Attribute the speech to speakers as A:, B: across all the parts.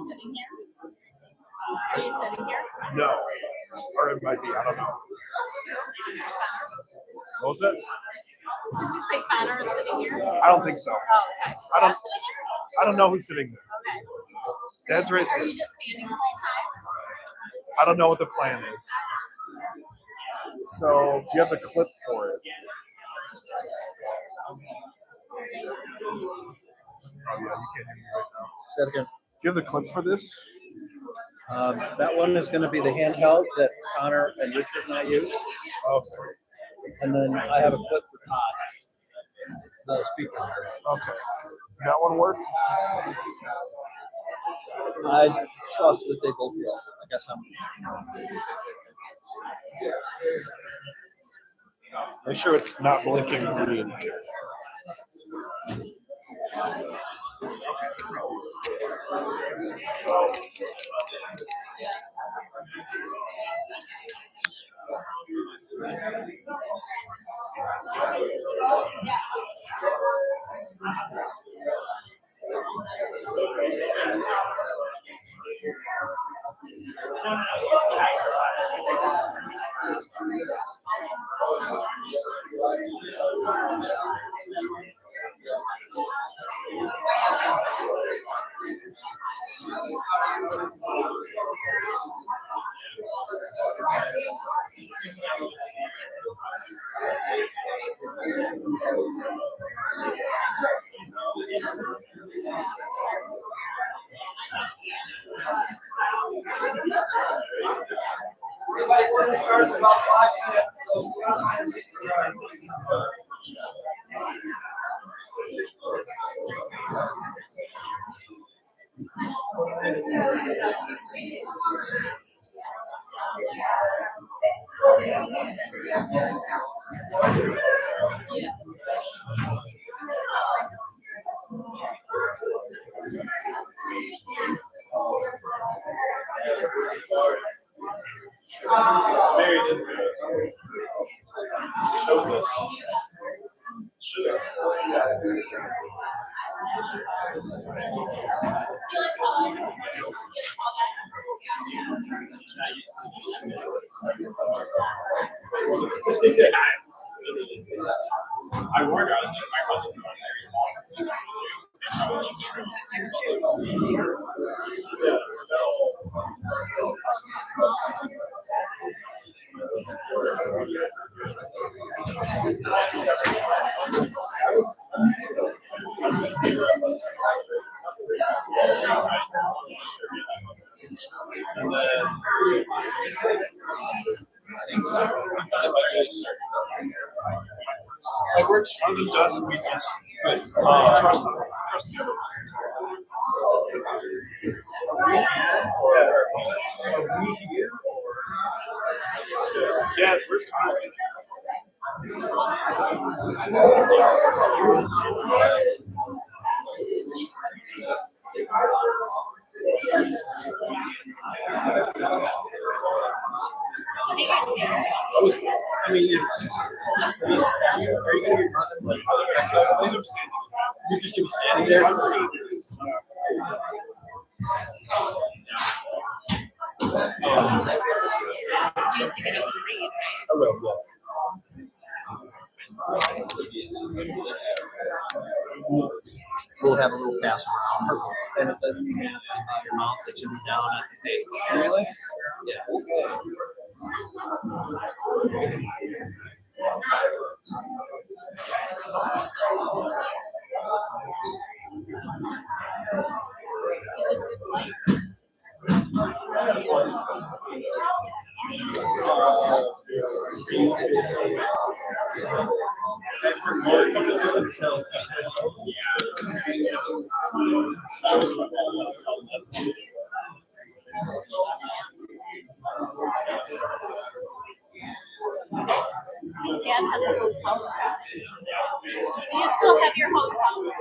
A: Sitting here? Are you sitting here?
B: No. Or it might be, I don't know. What was it?
A: Did you say Connor is sitting here?
B: I don't think so.
A: Oh, okay.
B: I don't know who's sitting there.
A: Okay.
B: Dad's right
A: Are
B: there.
A: you just standing the whole time?
B: I don't know what the plan is. So, do you have the clip for it? Oh, yeah, you can't hear me right now.
C: Say that again.
B: Do you have the clip for this?
C: That one is going to be the handheld that Connor and Richard and I use.
B: Oh,
C: And then I have a clip for Todd, the speaker.
B: okay. That one work?
C: I trust that they both will. I guess
B: Make sure it's not blinking green.
C: Everybody, we're going to start in about 5 minutes. So,
D: I work out my cousin. And then like we're London does we just trust them. Trust the other yeah, where's Connor? I mean, are you going to be running like other guys? You're just going to be standing there.
A: You have to get up and read, right?
C: hello, yes. We'll have a little pass around. And it doesn't mean your mouth that you'll be down at the page. Really? Yeah.
A: I think Dad has a hotel room. Do you still have your hotel room?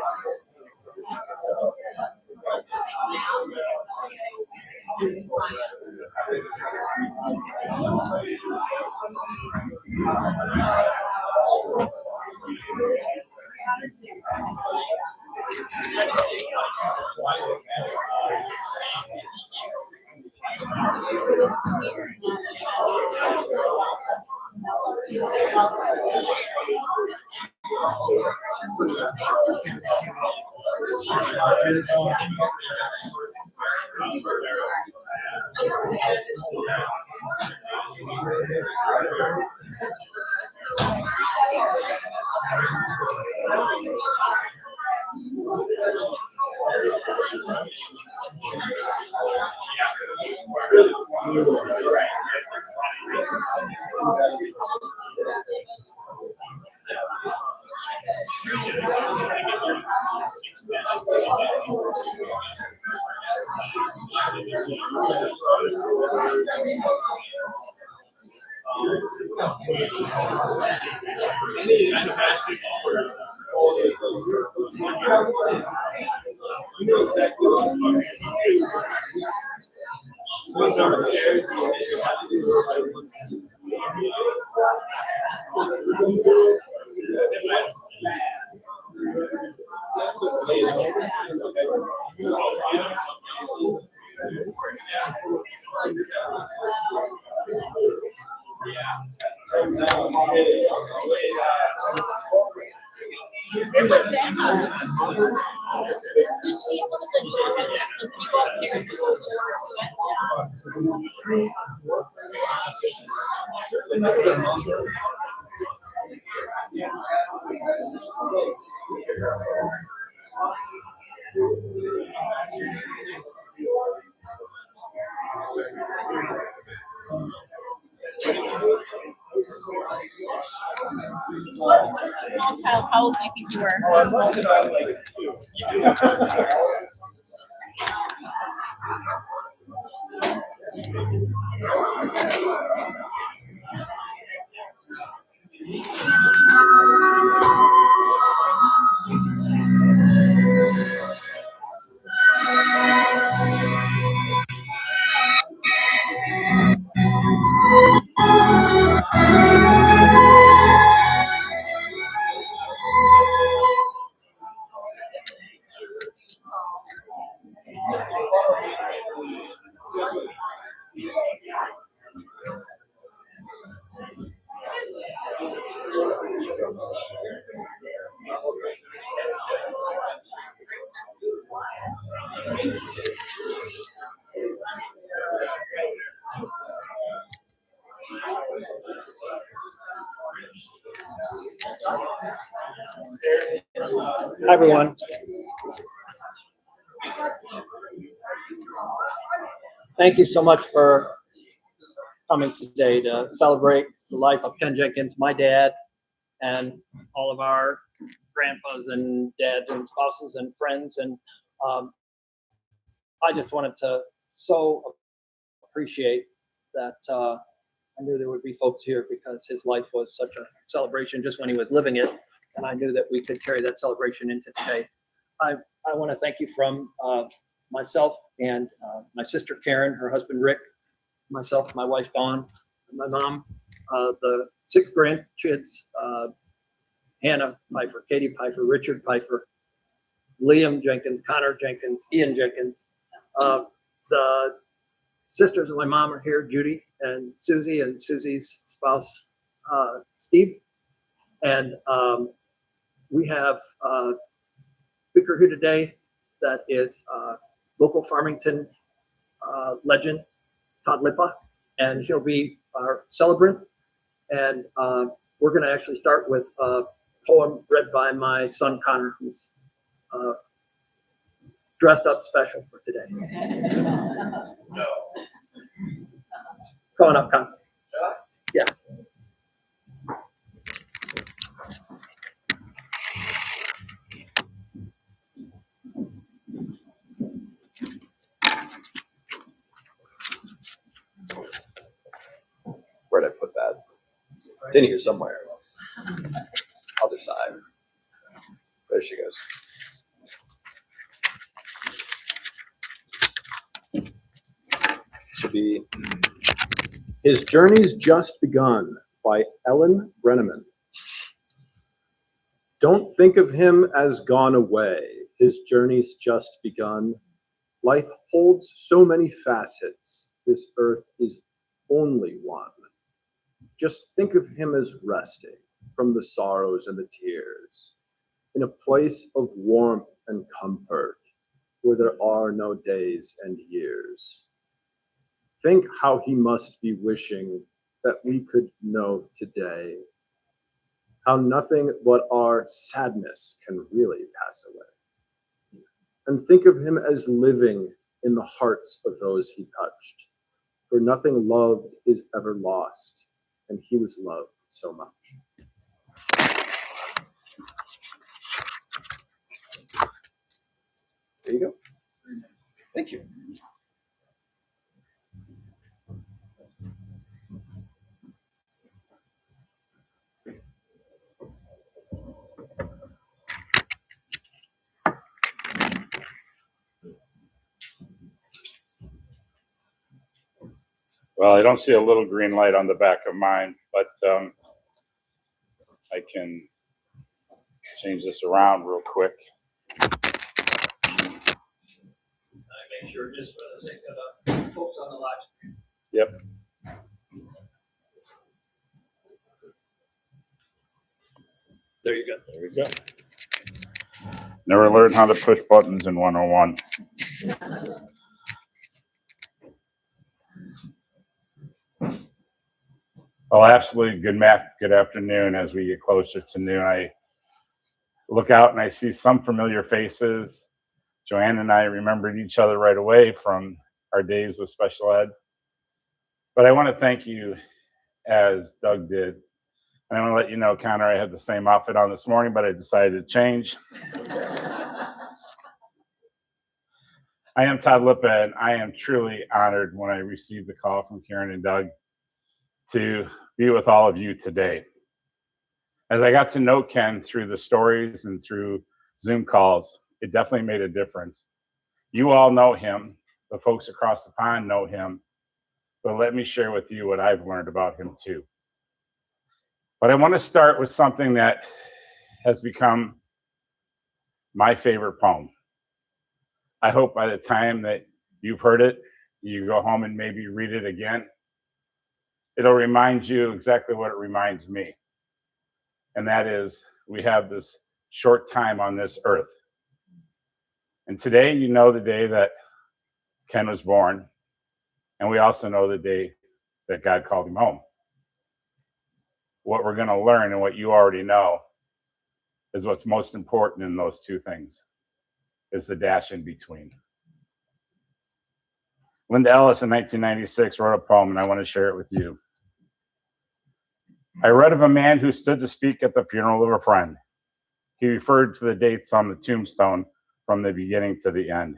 D: You know exactly what I'm talking about. Went down the stairs and you had to do
A: Does she want the door and you go upstairs and go to it? Small child, how old do you think you were?
C: Hi, everyone. Thank you so much for coming today to celebrate the life of Ken Jenkins, my dad, and all of our grandpas and dads and spouses and friends. And I just wanted to so appreciate that. I knew there would be folks here because his life was such a celebration just when he was living it. And I knew that we could carry that celebration into today. I want to thank you from myself and my sister Karen, her husband Rick, myself, my wife Dawn, my mom, the 6 grandkids, Hannah Pfeiffer, Katie Pfeiffer, Richard Pfeiffer, Liam Jenkins, Connor Jenkins, Ian Jenkins. The sisters of my mom are here, Judy and Susie's spouse, Steve. And we have a speaker here today that is local Farmington legend, Todd Lippa, and he'll be our celebrant. And we're going to actually start with a poem read by my son, Connor, who's dressed up special for today. No. Come on up, Connor. Yeah.
E: Where'd I put that? It's in here somewhere. I'll decide. There she goes. This will be His Journey's Just Begun by Ellen Brenneman.
F: Don't think of him as gone away. His journey's just begun. Life holds so many facets. This earth is only one. Just think of him as resting from the sorrows and the tears, in a place of warmth and comfort where there are no days and years. Think how he must be wishing that we could know today, how nothing but our sadness can really pass away. And think of him as living in the hearts of those he touched, for nothing loved is ever lost, and he was loved so much. There you go.
E: Thank you.
G: Well, I don't see a little green light on the back of mine, but I can change this around real quick.
C: I make sure just for the sake of the folks on the live stream.
G: Yep.
C: There you go.
G: There we go. Never learned how to push buttons in 101. Well, absolutely. Good afternoon. As we get closer to noon, I look out and I see some familiar faces. Joanne and I remembered each other right away from our days with special ed. But I want to thank you, as Doug did. And I want to let you know, Connor, I had the same outfit on this morning, but I decided to change. I am Todd Lippa, and I am truly honored when I received the call from Karen and Doug to be with all of you today. As I got to know Ken through the stories and through Zoom calls, it definitely made a difference. You all know him. The folks across the pond know him. But let me share with you what I've learned about him too. But I want to start with something that has become my favorite poem. I hope by the time that you've heard it, you go home and maybe read it again. It'll remind you exactly what it reminds me. And that is, we have this short time on this earth. And today, you know the day that Ken was born. And we also know the day that God called him home. What we're going to learn and what you already know is what's most important in those two things, is the dash in between. Linda Ellis in 1996 wrote a poem, and I want to share it with you. I read of a man who stood to speak at the funeral of a friend. He referred to the dates on the tombstone from the beginning to the end.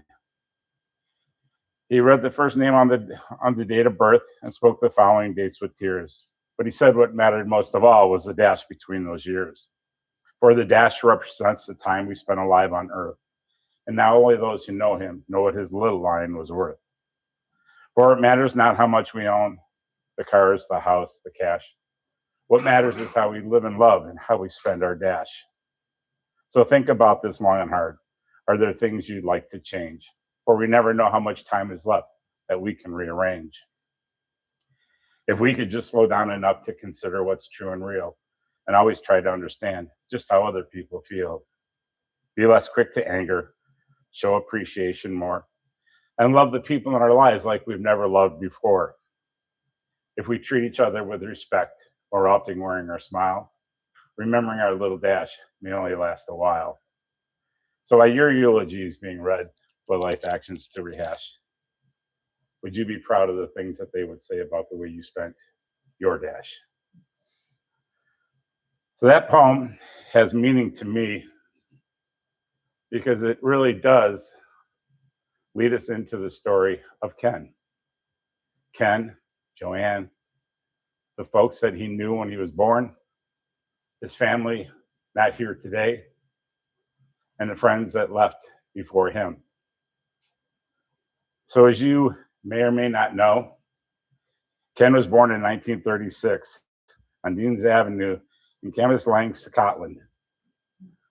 G: He read the first name on the date of birth and spoke the following dates with tears. But he said what mattered most of all was the dash between those years. For the dash represents the time we spent alive on earth. And now only those who know him know what his little line was worth. For it matters not how much we own, the cars, the house, the cash. What matters is how we live and love and how we spend our dash. So think about this long and hard. Are there things you'd like to change? For we never know how much time is left that we can rearrange. If we could just slow down enough to consider what's true and real, and always try to understand just how other people feel. Be less quick to anger, show appreciation more, and love the people in our lives like we've never loved before. If we treat each other with respect, or often wearing our smile, remembering our little dash may only last a while. So while your eulogy is being read, what life actions to rehash? Would you be proud of the things that they would say about the way you spent your dash? So that poem has meaning to me because it really does lead us into the story of Ken. Ken, Joanne, the folks that he knew when he was born, his family not here today, and the friends that left before him. So as you may or may not know, Ken was born in 1936 on Deans Avenue in Cambuslang, Scotland.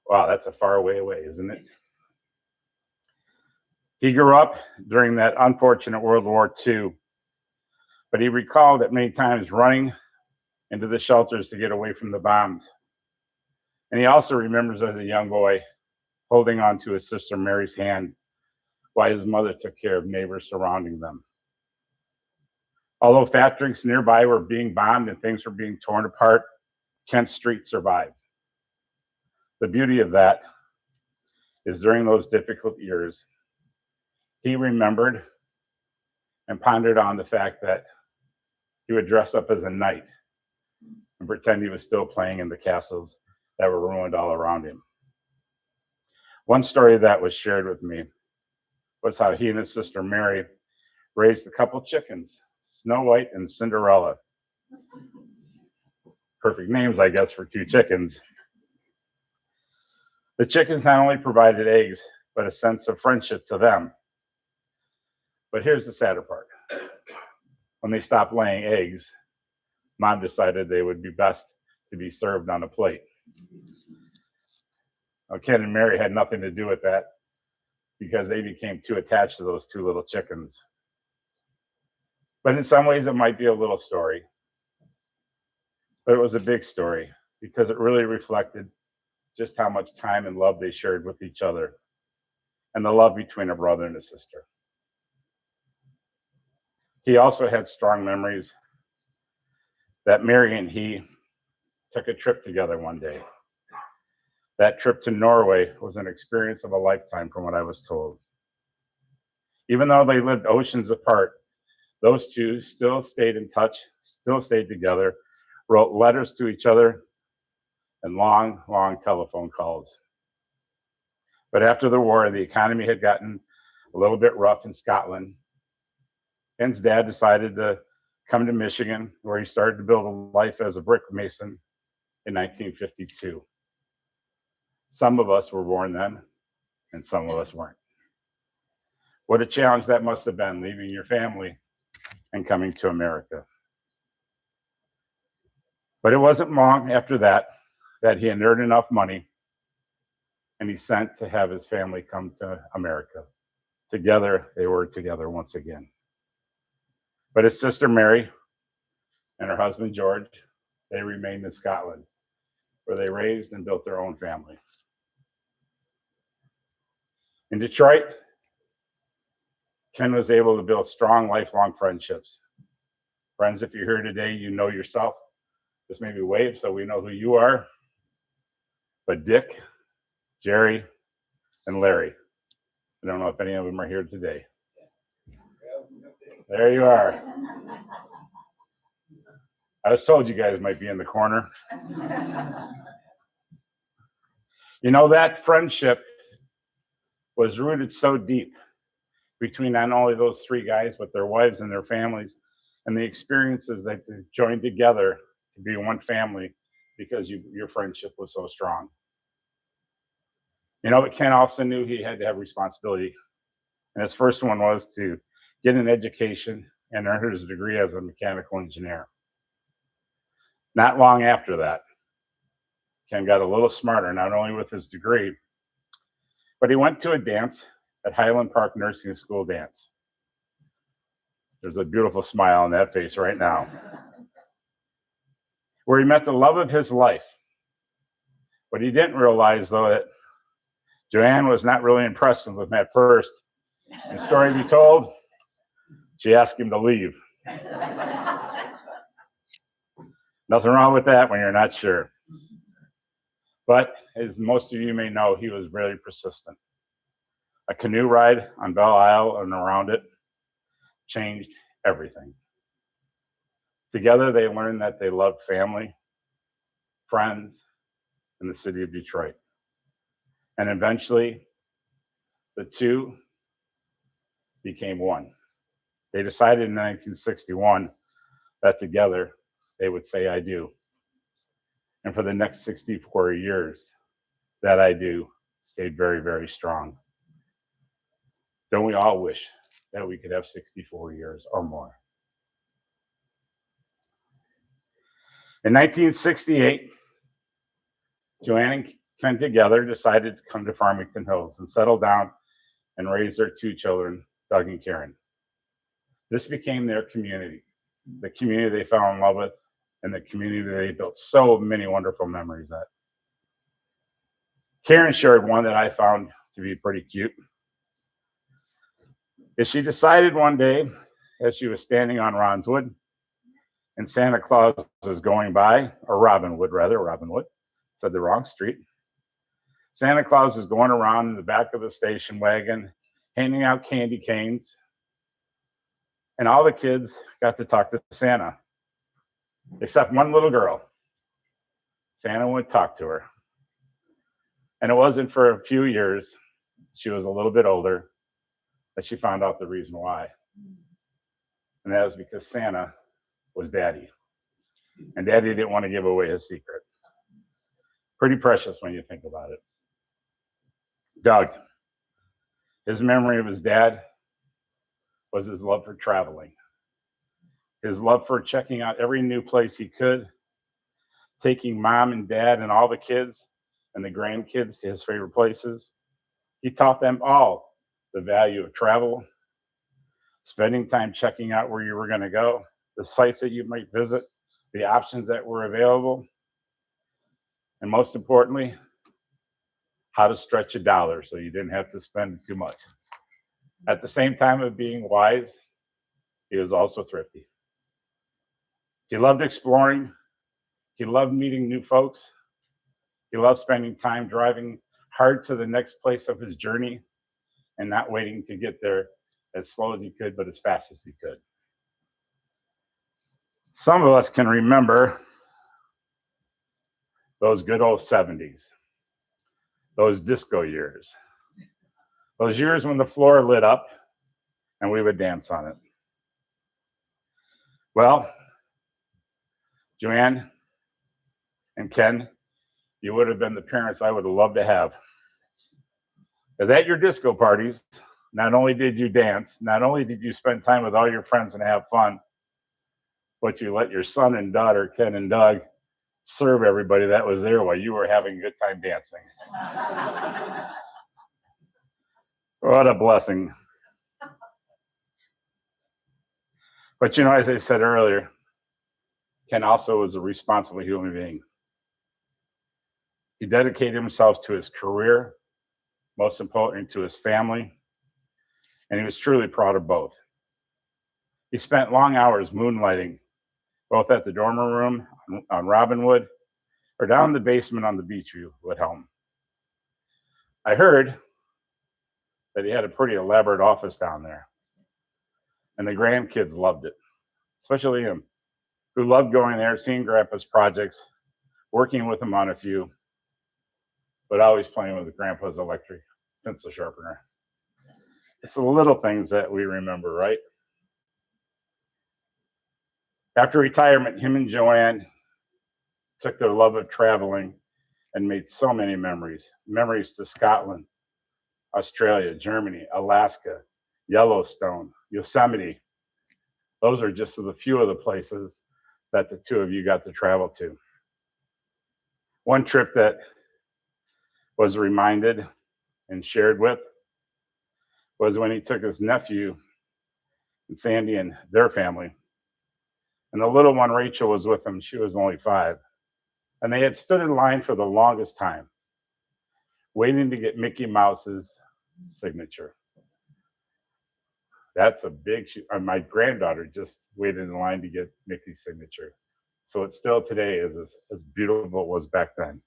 G: Wow, that's a far way away, isn't it? He grew up during that unfortunate World War II, but he recalled that many times running into the shelters to get away from the bombs. And he also remembers as a young boy holding on to his sister Mary's hand while his mother took care of neighbors surrounding them. Although factories nearby were being bombed and things were being torn apart, Kent Street survived. The beauty of that is during those difficult years, he remembered and pondered on the fact that he would dress up as a knight and pretend he was still playing in the castles that were ruined all around him. One story that was shared with me was how he and his sister Mary raised a couple chickens, Snow White and Cinderella. Perfect names, I guess, for two chickens. The chickens not only provided eggs, but a sense of friendship to them. But here's the sadder part. When they stopped laying eggs, Mom decided they would be best to be served on a plate. Now, Ken and Mary had nothing to do with that because they became too attached to those two little chickens. But in some ways, it might be a little story. But it was a big story because it really reflected just how much time and love they shared with each other and the love between a brother and a sister. He also had strong memories that Mary and he took a trip together one day. That trip to Norway was an experience of a lifetime from what I was told. Even though they lived oceans apart, those two still stayed in touch, still stayed together, wrote letters to each other, and long, long telephone calls. But after the war, the economy had gotten a little bit rough in Scotland. Ken's dad decided to come to Michigan, where he started to build a life as a brick mason in 1952. Some of us were born then, and some of us weren't. What a challenge that must have been, leaving your family and coming to America. But it wasn't long after that he had earned enough money and he sent to have his family come to America. Together, they were together once again. But his sister Mary and her husband George, they remained in Scotland, where they raised and built their own family. In Detroit, Ken was able to build strong, lifelong friendships. Friends, if you're here today, you know yourself. Just maybe wave so we know who you are. But Dick, Jerry, and Larry, I don't know if any of them are here today. There you are. I was told you guys might be in the corner. You know, that friendship was rooted so deep between not only those three guys, but their wives and their families, and the experiences that they joined together to be one family because your friendship was so strong. You know, but Ken also knew he had to have responsibility. And his first one was to get an education and earn his degree as a mechanical engineer. Not long after that, Ken got a little smarter, not only with his degree, but he went to a dance at Highland Park Nursing School dance. There's a beautiful smile on that face right now. Where he met the love of his life. But he didn't realize, though, that Joanne was not really impressed with him at first. The story be told, she asked him to leave. Nothing wrong with that when you're not sure. But as most of you may know, he was very persistent. A canoe ride on Belle Isle and around it changed everything. Together, they learned that they loved family, friends, and the city of Detroit. And eventually, the two became one. They decided in 1961 that together they would say, I do. And for the next 64 years, that I do stayed very, very strong. Don't we all wish that we could have 64 years or more? In 1968, Joanne and Ken together decided to come to Farmington Hills and settle down and raise their 2 children, Doug and Karen. This became their community, the community they fell in love with, and the community they built so many wonderful memories at. Karen shared one that I found to be pretty cute. Is she decided one day, as she was standing on Ronswood, and Santa Claus was going by, or Robinwood, said the wrong street. Santa Claus is going around in the back of the station wagon, handing out candy canes, and all the kids got to talk to Santa, except one little girl. Santa would talk to her. And it wasn't for a few years, she was a little bit older, that she found out the reason why. And that was because Santa was Daddy. And Daddy didn't want to give away his secret. Pretty precious when you think about it. Doug, his memory of his dad was his love for traveling. His love for checking out every new place he could, taking mom and dad and all the kids and the grandkids to his favorite places. He taught them all the value of travel, spending time checking out where you were going to go, the sites that you might visit, the options that were available, and most importantly, how to stretch a dollar so you didn't have to spend too much. At the same time of being wise, he was also thrifty. He loved exploring. He loved meeting new folks. He loved spending time driving hard to the next place of his journey and not waiting to get there as slow as he could, but as fast as he could. Some of us can remember those good old 70s, those disco years, those years when the floor lit up and we would dance on it. Well, Joanne and Ken, you would have been the parents I would have loved to have. Because at your disco parties, not only did you dance, not only did you spend time with all your friends and have fun, but you let your son and daughter, Ken and Doug, serve everybody that was there while you were having a good time dancing. What a blessing. But you know, as I said earlier, Ken also was a responsible human being. He dedicated himself to his career, most importantly to his family, and he was truly proud of both. He spent long hours moonlighting, both at the dormer room on Robinwood or down in the basement on the Beechwood home. I heard that he had a pretty elaborate office down there, and the grandkids loved it, especially him, who loved going there, seeing Grandpa's projects, working with him on a few, but always playing with Grandpa's electric pencil sharpener. It's the little things that we remember, right? After retirement, him and Joanne took their love of traveling and made so many memories. Memories to Scotland, Australia, Germany, Alaska, Yellowstone, Yosemite. Those are just a few of the places that the two of you got to travel to. One trip that was reminded and shared with was when he took his nephew and Sandy and their family. And the little one, Rachel, was with him. She was only 5. And they had stood in line for the longest time, waiting to get Mickey Mouse's signature. That's a big, my granddaughter just waited in line to get Mickey's signature. So it still today is as beautiful as it was back then.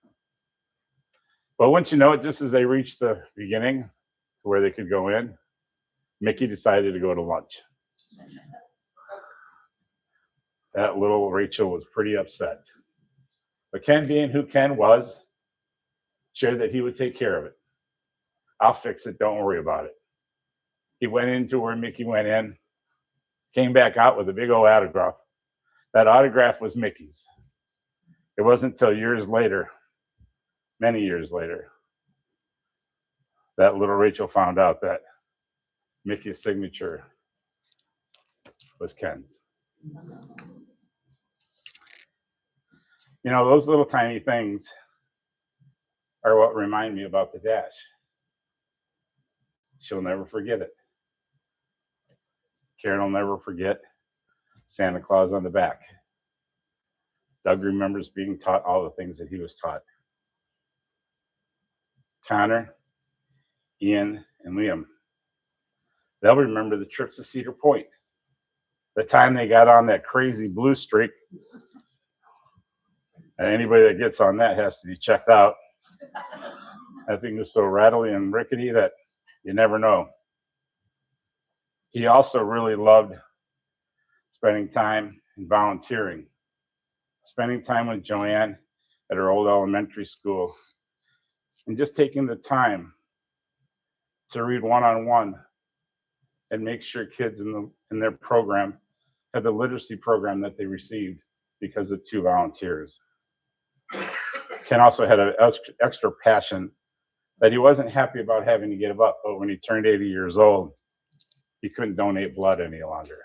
G: But once you know it, just as they reached the beginning to where they could go in, Mickey decided to go to lunch. That little Rachel was pretty upset. But Ken, being who Ken was, shared that he would take care of it. I'll fix it, don't worry about it. He went into where Mickey went in, came back out with a big old autograph. That autograph was Mickey's. It wasn't until years later, many years later, that little Rachel found out that Mickey's signature was Ken's. You know, those little tiny things are what remind me about the dash. She'll never forget it. Karen will never forget Santa Claus on the back. Doug remembers being taught all the things that he was taught. Connor, Ian, and Liam, they'll remember the trips to Cedar Point. The time they got on that crazy blue streak. And anybody that gets on that has to be checked out. That thing is so rattly and rickety that you never know. He also really loved spending time and volunteering, spending time with Joanne at her old elementary school, and just taking the time to read one-on-one and make sure kids in their program had the literacy program that they received because of 2 volunteers. Ken also had an extra passion that he wasn't happy about having to give up, but when he turned 80 years old, he couldn't donate blood any longer.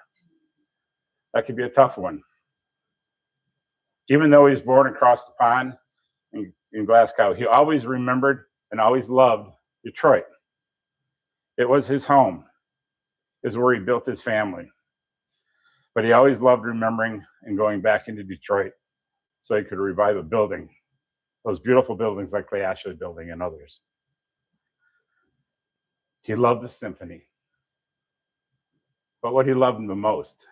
G: That could be a tough one. Even though he was born across the pond in Glasgow, he always remembered and always loved Detroit. It was his home. It was where he built his family. But he always loved remembering and going back into Detroit so he could revive a building, those beautiful buildings like the Ashley Building and others. He loved the symphony. But what he loved the most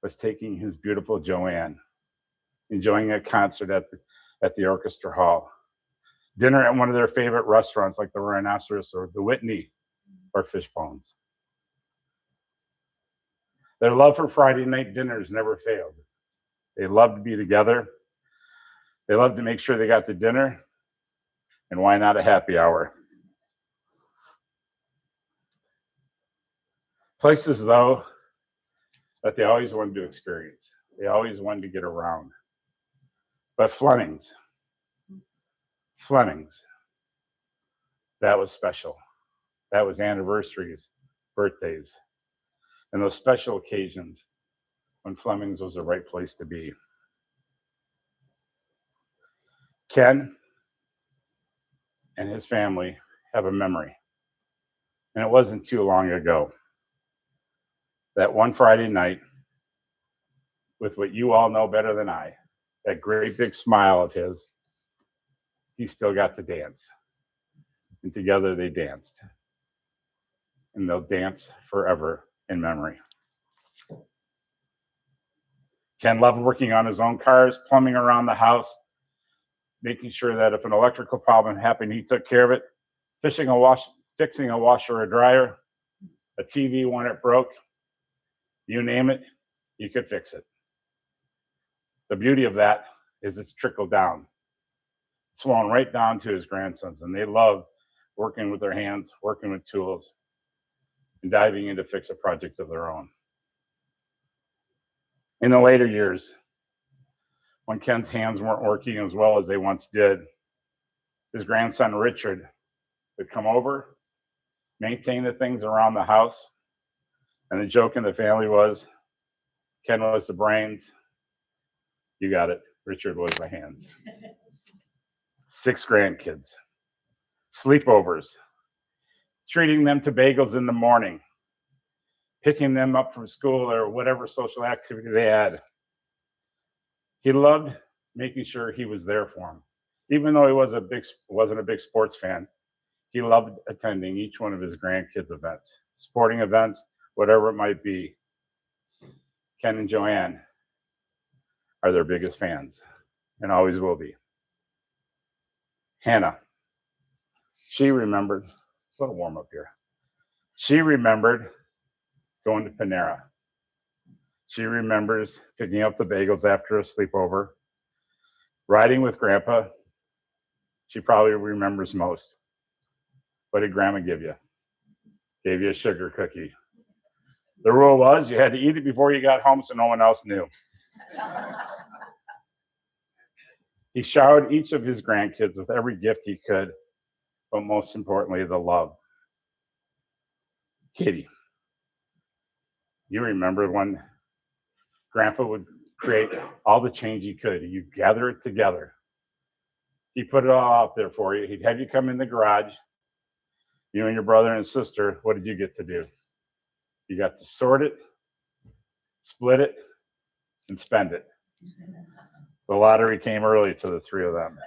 G: was taking his beautiful Joanne, enjoying a concert at the orchestra hall, dinner at one of their favorite restaurants like the Rhinoceros or the Whitney or Fishbones. Their love for Friday night dinners never failed. They loved to be together. They loved to make sure they got to dinner, and why not a happy hour? Places, though, that they always wanted to experience. They always wanted to get around. But Fleming's, that was special. That was anniversaries, birthdays, and those special occasions when Fleming's was the right place to be. Ken and his family have a memory, and it wasn't too long ago. That one Friday night, with what you all know better than I, that great big smile of his, he still got to dance. And together they danced. And they'll dance forever in memory. Ken loved working on his own cars, plumbing around the house, making sure that if an electrical problem happened, he took care of it, fixing a washer or dryer, a TV when it broke, you name it, you could fix it. The beauty of that is it's trickled down. It's flown right down to his grandsons, and they love working with their hands, working with tools, and diving in to fix a project of their own. In the later years, when Ken's hands weren't working as well as they once did, his grandson Richard would come over, maintain the things around the house, and the joke in the family was, Ken was the brains, you got it, Richard was the hands. 6 grandkids, sleepovers, treating them to bagels in the morning, picking them up from school or whatever social activity they had. He loved making sure he was there for them. Even though he wasn't a big sports fan, he loved attending each one of his grandkids' events, sporting events, whatever it might be. Ken and Joanne are their biggest fans and always will be. Hannah, she remembered, a little warm up here. She remembered going to Panera. She remembers picking up the bagels after a sleepover, riding with Grandpa. She probably remembers most. What did Grandma give you? Gave you a sugar cookie. The rule was you had to eat it before you got home so no one else knew. He showered each of his grandkids with every gift he could, but most importantly, the love. Kitty, you remember when Grandpa would create all the change he could. You'd gather it together. He put it all out there for you. He'd have you come in the garage, you and your brother and sister. What did you get to do? You got to sort it, split it, and spend it. The lottery came early to the three of them.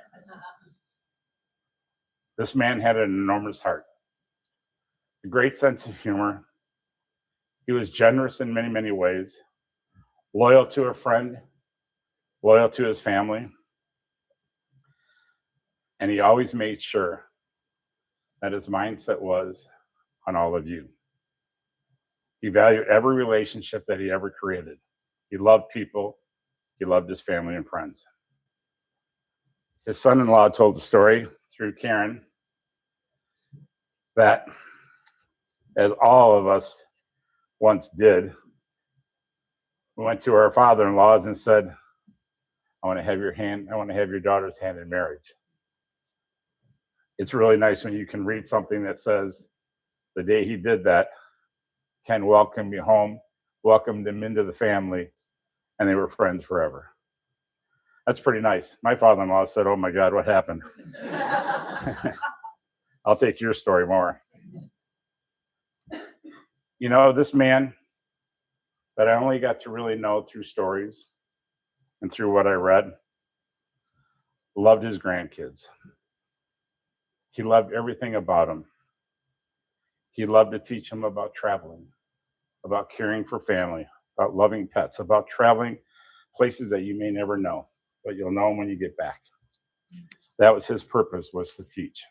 G: This man had an enormous heart, a great sense of humor. He was generous in many, many ways, loyal to a friend, loyal to his family, and he always made sure that his mindset was on all of you. He valued every relationship that he ever created. He loved people. He loved his family and friends. His son-in-law told the story through Karen that, as all of us once did, we went to our father-in-laws and said, I want to have your daughter's hand in marriage. It's really nice when you can read something that says, the day he did that, Ken welcomed me home, welcomed him into the family, and they were friends forever. That's pretty nice. My father-in-law said, oh my God, what happened? I'll take your story more. You know, this man that I only got to really know through stories and through what I read, loved his grandkids. He loved everything about them. He loved to teach them about traveling, about caring for family, about loving pets, about traveling places that you may never know, but you'll know when you get back. That was his purpose, was to teach.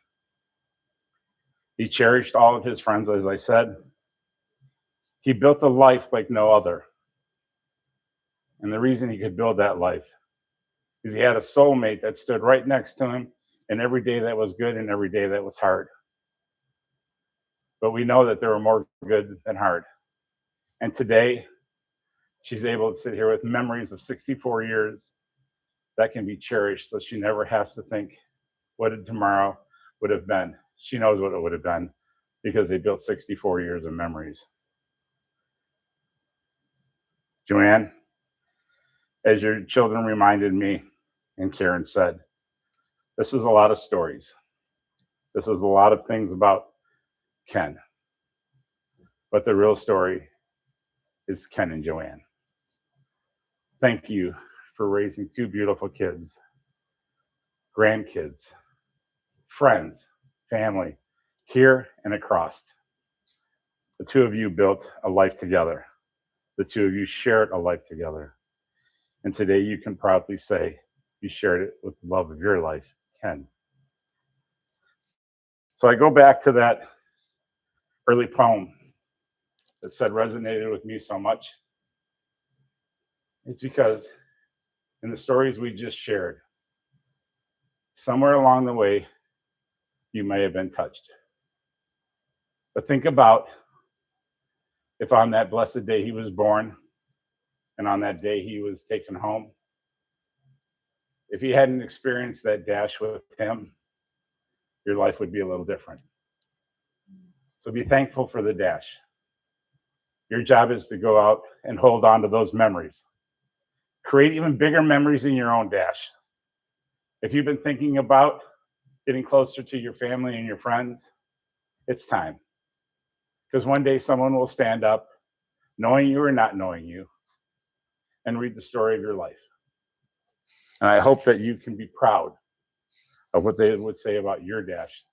G: He cherished all of his friends, as I said. He built a life like no other. And the reason he could build that life is he had a soulmate that stood right next to him in every day that was good and every day that was hard. But we know that there were more good than hard. And today, she's able to sit here with memories of 64 years that can be cherished, so she never has to think, what did tomorrow would have been? She knows what it would have been because they built 64 years of memories. Joanne, as your children reminded me, and Karen said, this is a lot of stories. This is a lot of things about Ken. But the real story is Ken and Joanne. Thank you for raising two beautiful kids, grandkids, friends, family, here and across. The two of you built a life together. The two of you shared a life together. And today you can proudly say you shared it with the love of your life, Ken. So I go back to that early poem that said resonated with me so much. It's because in the stories we just shared, somewhere along the way, you may have been touched. But think about if on that blessed day he was born and on that day he was taken home, if you hadn't experienced that dash with him, your life would be a little different. So be thankful for the dash. Your job is to go out and hold on to those memories. Create even bigger memories in your own dash. If you've been thinking about getting closer to your family and your friends, it's time. Because one day someone will stand up, knowing you or not knowing you, and read the story of your life. And I hope that you can be proud of what they would say about your dash,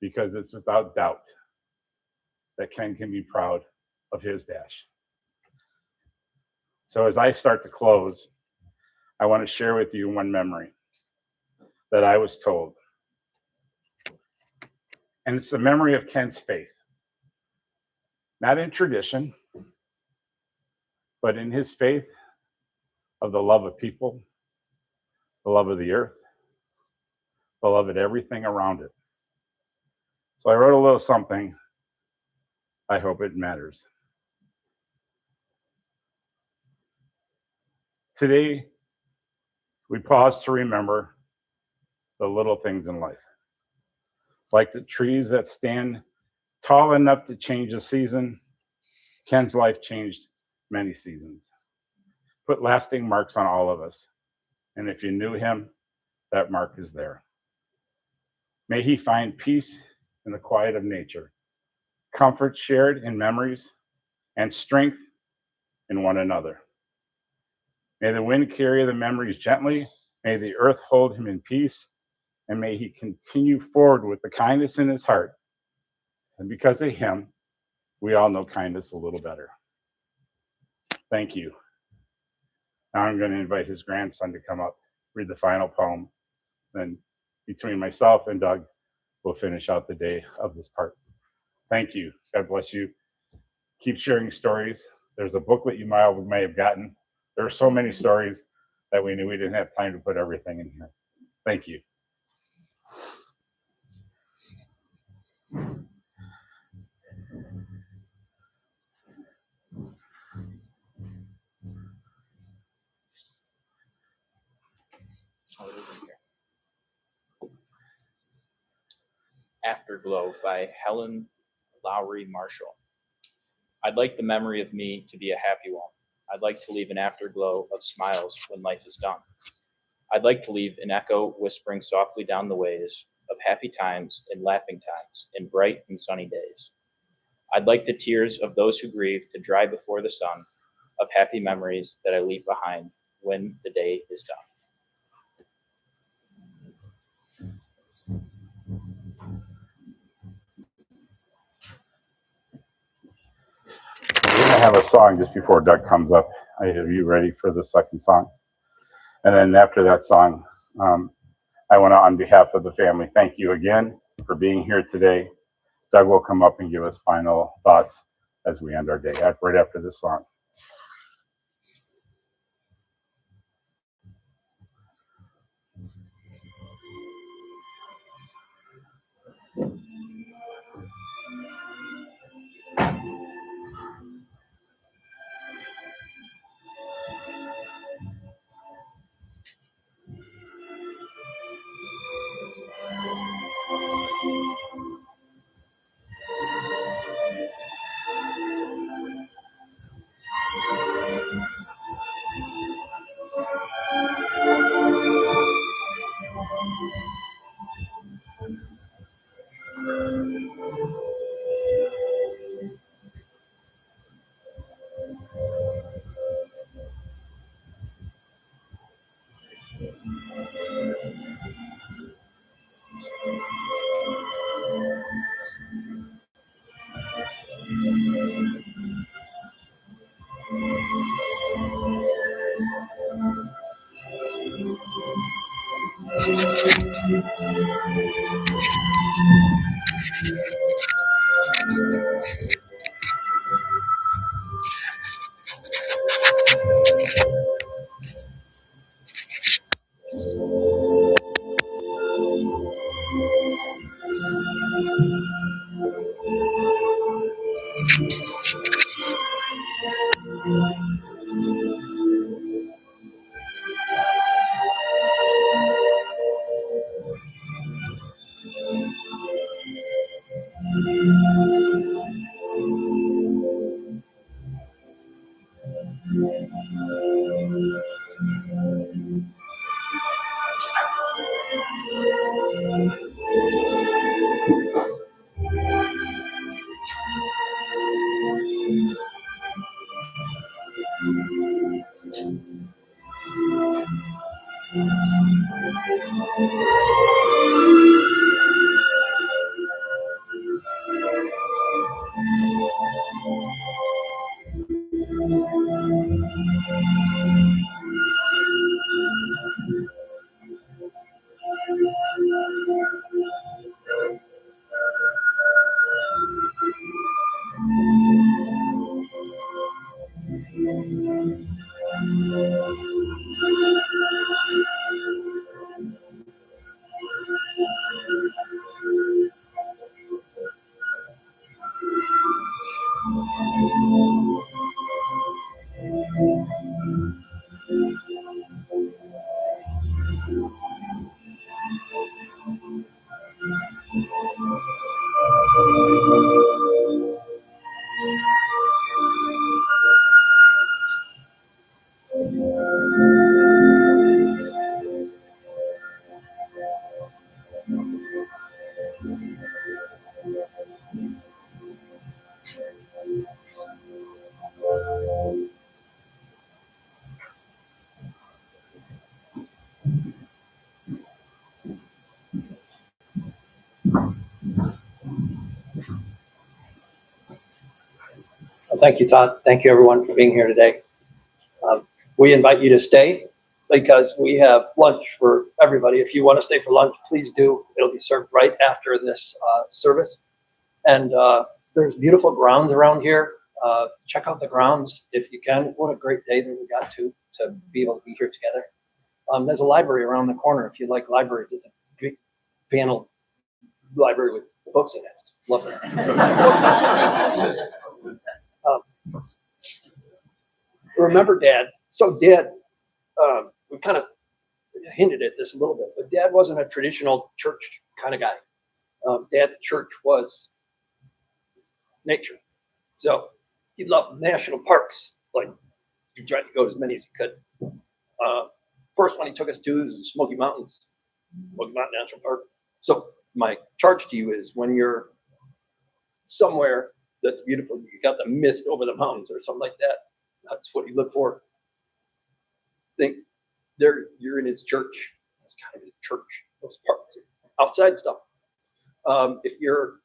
G: because it's without doubt that Ken can be proud of his dash. So as I start to close, I want to share with you one memory that I was told. And it's the memory of Ken's faith. Not in tradition, but in his faith of the love of people, the love of the earth, the love of everything around it. So I wrote a little something. I hope it matters. Today, we pause to remember the little things in life. Like the trees that stand tall enough to change a season, Ken's life changed many seasons. Put lasting marks on all of us. And if you knew him, that mark is there. May he find peace in the quiet of nature, comfort shared in memories, and strength in one another. May the wind carry the memories gently. May the earth hold him in peace. And may he continue forward with the kindness in his heart. And because of him, we all know kindness a little better. Thank you. Now I'm going to invite his grandson to come up, read the final poem. Then between myself and Doug, we'll finish out the day of this part. Thank you. God bless you. Keep sharing stories. There's a booklet you may have gotten. There are so many stories that we knew we didn't have time to put everything in here. Thank you.
H: Afterglow by Helen Lowry Marshall. I'd like the memory of me to be a happy one. I'd like to leave an afterglow of smiles when life is done. I'd like to leave an echo whispering softly down the ways of happy times and laughing times in bright and sunny days. I'd like the tears of those who grieve to dry before the sun of happy memories that I leave behind when the day is done.
G: We're going to have a song just before Doug comes up. Are you ready for the second song? And then after that song, I want to, on behalf of the family, thank you again for being here today. Doug will come up and give us final thoughts as we end our day, right after this song.
C: thank you, Todd. Thank you, everyone, for being here today. We invite you to stay because we have lunch for everybody. If you want to stay for lunch, please do. It'll be served right after this service. And there's beautiful grounds around here. Check out the grounds if you can. What a great day that we got to be able to be here together. There's a library around the corner if you like libraries. It's a big panel library with books in it. Love it. Remember Dad. So Dad, we kind of hinted at this a little bit, but Dad wasn't a traditional church kind of guy. Dad's church was nature. So he loved national parks. Like he tried to go to as many as he could. First one he took us to is Smoky Mountains, Smoky Mountain National Park. So my charge to you is when you're somewhere that's beautiful, you got the mist over the mountains or something like that. That's what you look for. Think there you're in his church. It's kind of his church. Those parks, outside stuff. If you're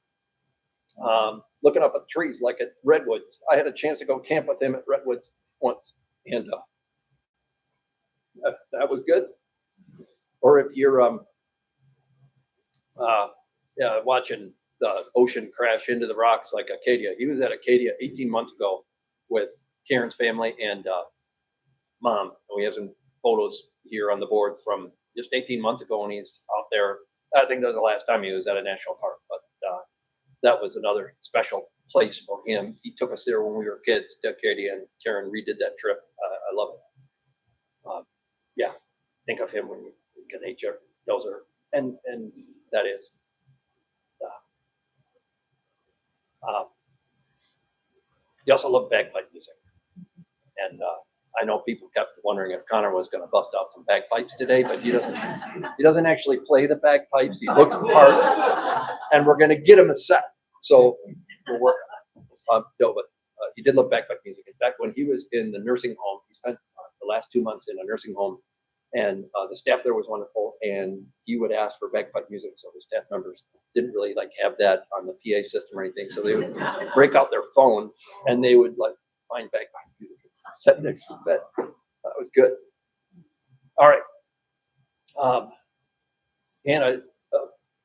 C: looking up at trees like at Redwoods, I had a chance to go camp with him at Redwoods once, and that was good. Or if you're watching the ocean crash into the rocks like Acadia. He was at Acadia 18 months ago with Karen's family and Mom. And we have some photos here on the board from just 18 months ago when he's out there. I think that was the last time he was at a national park, but that was another special place for him. He took us there when we were kids to Acadia, and Karen redid that trip. I love it. Yeah, think of him when you think of nature. Those are, and that is. He also loved bagpipe music, and I know people kept wondering if Connor was going to bust out some bagpipes today, but he doesn't. He doesn't actually play the bagpipes. He looks the part, and we're going to get him a set. So we're working on it. No, but he did love bagpipe music. In fact, when he was in the nursing home, he spent the last 2 months in a nursing home, and the staff there was wonderful. And he would ask for bagpipe music, so the staff members didn't really like have that on the PA system or anything. So they would break out their phone and they would like find bagpipe music, set next to the bed. That was good. All right. Hannah,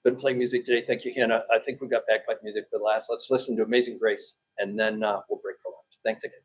C: been playing music today. Thank you, Hannah. I think we've got bagpipe music for the last. Let's listen to Amazing Grace, and then we'll break for lunch. Thanks again.